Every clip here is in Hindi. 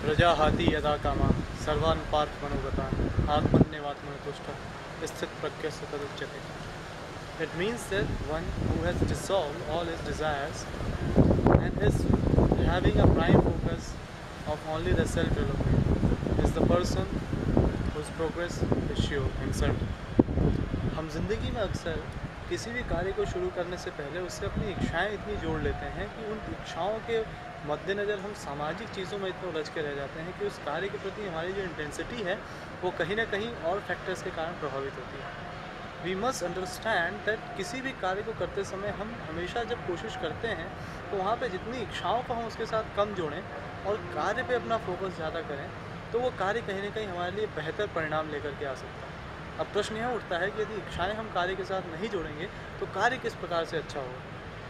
प्रजा हाथी यदा कामा सर्वान् पार्थ मनोगतान् आत्मन्यवात्मनतुष्ट स्थित प्रज्ञ तदुच्यते. It means that one who has dissolved all his desires and is having a prime focus of only the self-development is the person whose progress is sure and certain. हम जिंदगी में अक्सर किसी भी कार्य को शुरू करने से पहले उससे अपनी इच्छाएं इतनी जोड़ लेते हैं कि उन इच्छाओं के मद्देनज़र हम सामाजिक चीज़ों में इतने उलझ के रह जाते हैं कि उस कार्य के प्रति हमारी जो इंटेंसिटी है वो कहीं ना कहीं और फैक्टर्स के कारण प्रभावित होती है. वी मस्ट अंडरस्टैंड दैट किसी भी कार्य को करते समय हम हमेशा जब कोशिश करते हैं तो वहाँ पे जितनी इच्छाओं को हम उसके साथ कम जोड़ें और कार्य पे अपना फोकस ज़्यादा करें तो वो कार्य कहीं ना कहीं हमारे लिए बेहतर परिणाम लेकर के आ सकता है. अब प्रश्न यह उठता है कि यदि इच्छाएं हम कार्य के साथ नहीं जोड़ेंगे तो कार्य किस प्रकार से अच्छा होगा.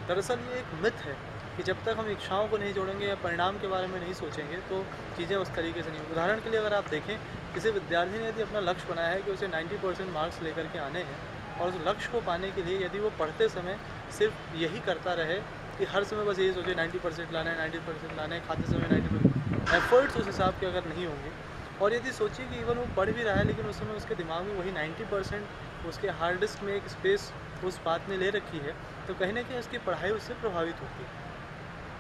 दरअसल ये एक मिथ है कि जब तक हम इच्छाओं को नहीं जोड़ेंगे या परिणाम के बारे में नहीं सोचेंगे तो चीज़ें उस तरीके से नहीं. उदाहरण के लिए अगर आप देखें किसी विद्यार्थी ने यदि अपना लक्ष्य बनाया है कि उसे 90% मार्क्स लेकर के आने हैं और उस लक्ष्य को पाने के लिए यदि वो पढ़ते समय सिर्फ यही करता रहे कि हर समय बस यही सोचे 90% लाना है 90% लाना है, खाते समय 90% एफर्ट्स उस हिसाब के अगर नहीं होंगे और यदि सोचिए कि इवन वो पढ़ भी रहा है लेकिन उस समय उसके दिमाग में वही 90% उसके हार्ड डिस्क में एक स्पेस उस बात ने ले रखी है तो कहीं ना कहीं उसकी पढ़ाई उससे प्रभावित होती है.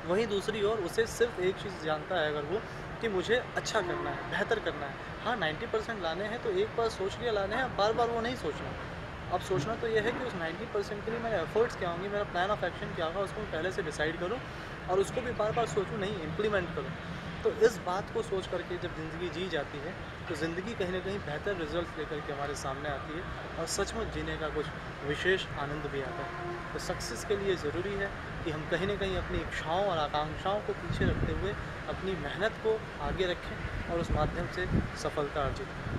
वहीं दूसरी ओर उसे सिर्फ एक चीज़ जानता है अगर वो कि मुझे अच्छा करना है, बेहतर करना है. हाँ 90% लाने हैं तो एक बार सोच लिया लाने हैं, बार बार वो नहीं सोचना. अब सोचना तो यह है कि उस 90% के लिए मेरे एफर्ट्स क्या होंगे, मेरा प्लान ऑफ एक्शन क्या होगा, उसको मैं पहले से डिसाइड करूँ और उसको भी बार बार सोचूँ नहीं, इम्प्लीमेंट करूँ. तो इस बात को सोच करके जब ज़िंदगी जी जाती है तो ज़िंदगी कहीं ना कहीं बेहतर रिजल्ट लेकर के हमारे सामने आती है और सचमुच जीने का कुछ विशेष आनंद भी आता है. तो सक्सेस के लिए ज़रूरी है कि हम कहीं ना कहीं अपनी इच्छाओं और आकांक्षाओं को पीछे रखते हुए अपनी मेहनत को आगे रखें और उस माध्यम से सफलता अर्जित करें.